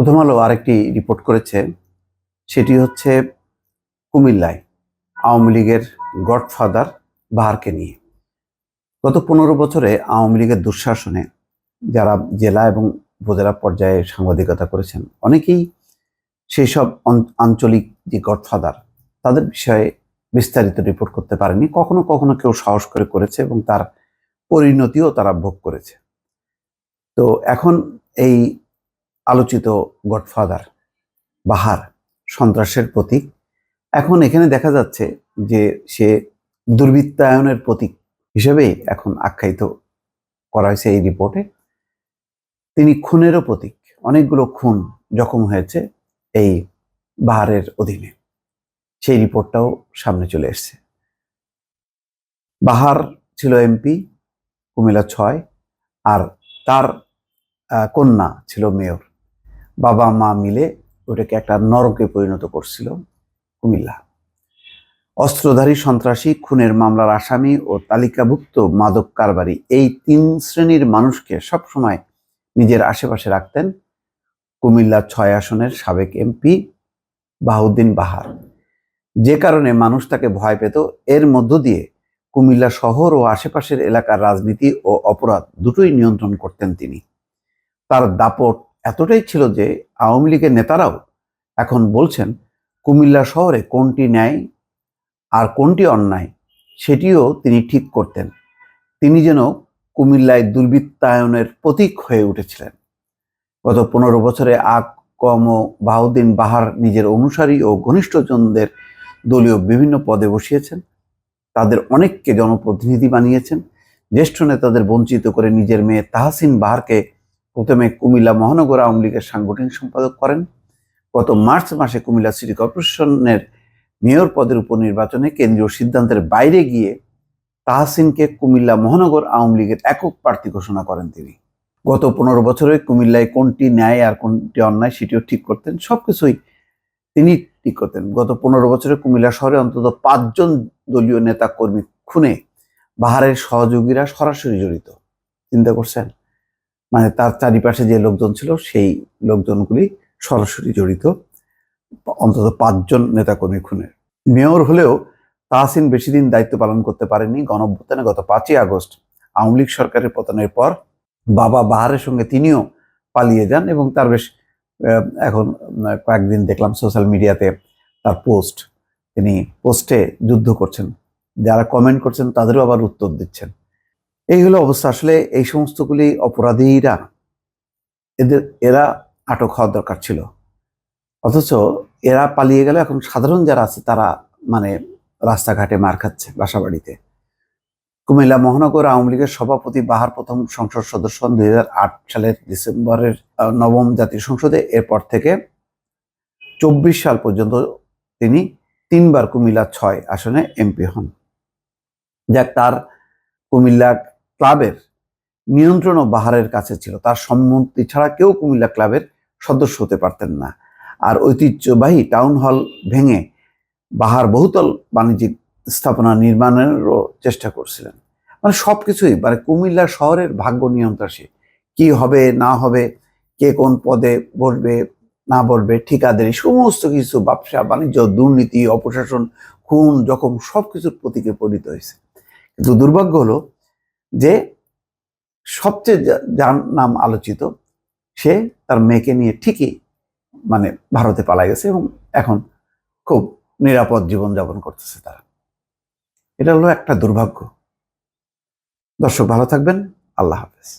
প্রথম আলো আরেকটি রিপোর্ট করেছে, সেটি হচ্ছে কুমিল্লায় আওয়ামী লীগের গডফাদার বাহারকে নিয়ে। গত 15 বছরে আওয়ামী লীগের দুঃশাসনে যারা জেলা এবং উপজেলা পর্যায়ে সাংবাদিকতা করেছেন, অনেকেই সেই সব আঞ্চলিক যে গডফাদার তাদের বিষয়ে বিস্তারিত রিপোর্ট করতে পারেনি। কখনো কখনো কেউ সাহস করে করেছে এবং তার পরিণতিও তারা ভোগ করেছে। তো এখন এই আলোচিত গডফাদার বাহার সন্ত্রাসের প্রতীক। এখন এখানে দেখা যাচ্ছে যে সে দুর্বৃত্তায়নের প্রতীক হিসেবেই এখন আখ্যায়িত করা হয়েছে এই রিপোর্টে। তিনি খুনেরও প্রতীক। অনেকগুলো খুন জখম হয়েছে এই বাহারের অধীনে, সেই রিপোর্টটাও সামনে চলে এসছে। বাহার ছিল এমপি কুমিল্লা 6, আর তার কন্যা ছিল মেয়র। বাবা মা মিলে ওটাকে একটা নরকে পরিণত করছিল কুমিল্লা। অস্ত্রধারী সন্ত্রাসী, খুনের মামলার আসামি ও তালিকাভুক্ত মাদক কারবারি, এই 3 শ্রেণীর মানুষকে সবসময় নিজের আশেপাশে রাখতেন কুমিল্লা 6 আসনের সাবেক এমপি বাহাউদ্দিন বাহার। যে কারণে মানুষ তাকে ভয় পেত। এর মধ্য দিয়ে কুমিল্লা শহর ও আশেপাশের এলাকার রাজনীতি ও অপরাধ দুটোই নিয়ন্ত্রণ করতেন তিনি। তার দাপট এতটাই ছিল যে আওয়ামী লীগের নেতারাও এখন বলছেন কুমিল্লা শহরে কোনটি ন্যায় আর কোনটি অন্যায় সেটিও তিনি ঠিক করতেন। তিনি যেন কুমিল্লায় দুর্বৃত্তায়নের প্রতীক হয়ে উঠেছিলেন। গত 15 বছরে কম বাহাউদ্দিন বাহার নিজের অনুসারী ও ঘনিষ্ঠজনদের দলীয় বিভিন্ন পদে বসিয়েছেন। তাদের অনেককে জনপ্রতিনিধি বানিয়েছেন। জ্যেষ্ঠ নেতাদের বঞ্চিত করে নিজের মেয়ে তাহসিন বাহারকে প্রথমে কুমিল্লা মহানগর আওয়ামী লীগের সাংগঠনিক সম্পাদক করেন। গত মার্চ মাসে কুমিল্লা সিটি কর্পোরেশনের মেয়র পদের উপনির্বাচনে কেন্দ্রীয় সিদ্ধান্তের বাইরে গিয়ে তাহসিনকে কুমিল্লা মহানগর আওয়ামী লীগের একক প্রার্থী ঘোষণা করেন তিনি। গত 15 বছরে কুমিল্লায় কোনটি ন্যায় আর কোনটি অন্যায় সেটিও ঠিক করতেন। সবকিছুই তিনি ঠিক করতেন। গত 15 বছরে কুমিল্লা শহরে অন্তত 5 জন দলীয় নেতা কর্মী খুনে বাহারের সহযোগীরা সরাসরি জড়িত। চিন্তা করছেন? মানে তার চারিপাশে যে লোকজন ছিল সেই লোকজনগুলি সরাসরি জড়িত, অন্তত 5 জন নেতাকর্মী খুনে। মেয়র হলেও তাহসিন বেশি দিন দায়িত্ব পালন করতে পারেননি। গণঅভ্যুত্থানে গত 5ই আগস্ট আওয়ামী লীগ সরকারের পতনের পর বাবা বাহারের সঙ্গে তিনিও পালিয়ে যান এবং তার বেশ এখন কয়েকদিন দেখলাম সোশ্যাল মিডিয়াতে তার পোস্ট, তিনি পোস্টে যুদ্ধ করছেন, যারা কমেন্ট করছেন তাদেরও আবার উত্তর দিচ্ছেন। এই হলো অবস্থা। আসলে এই সমস্তগুলি অপরাধীরা, এরা আটক হওয়ার দরকার ছিল, অথচ এরা পালিয়ে গেল। এখন সাধারণ যারা আছে তারা মানে রাস্তাঘাটে মার খাচ্ছে, বাসাবাড়িতে। কুমিল্লা মহানগর আওয়ামী লীগের সভাপতি বাহার প্রথম সংসদ সদস্য হন 2008 সালের ডিসেম্বরের 9ম জাতীয় সংসদে। এরপর থেকে 24 সাল পর্যন্ত তিনি 3 বার কুমিল্লা 6 আসনে এমপি হন। যাক, তার কুমিল্লা ক্লাবের নিয়ন্ত্রণও বাহারের কাছে ছিল। তার সম্মতি ছাড়া কেউ কুমিল্লা ক্লাবের সদস্য হতে পারতেন না। আর ঐতিহ্যবাহী টাউন হল ভেঙে বাহার বহুতল বাণিজ্যিক স্থাপনা নির্মাণেরও চেষ্টা করছিলেন। মানে সবকিছুই, মানে কুমিল্লা শহরের ভাগ্য নিয়ন্ত্রণ, কি হবে না হবে, কে কোন পদে বসবে না বসবে, ঠিকাদারি, সমস্ত কিছু, ব্যবসা বাণিজ্য, দুর্নীতি, অপশাসন, খুন জখম সবকিছুর প্রতীকে পরিণত হয়েছে। কিন্তু দুর্ভাগ্য হলো যে সবচেয়ে যার নাম আলোচিত, সে তার মেয়েকে নিয়ে ঠিকই মানে ভারতে পালা গেছে এবং এখন খুব নিরাপদ জীবনযাপন করতেছে তারা। এটা হলো একটা দুর্ভাগ্য। দর্শক ভালো থাকবেন। আল্লাহ হাফেজ।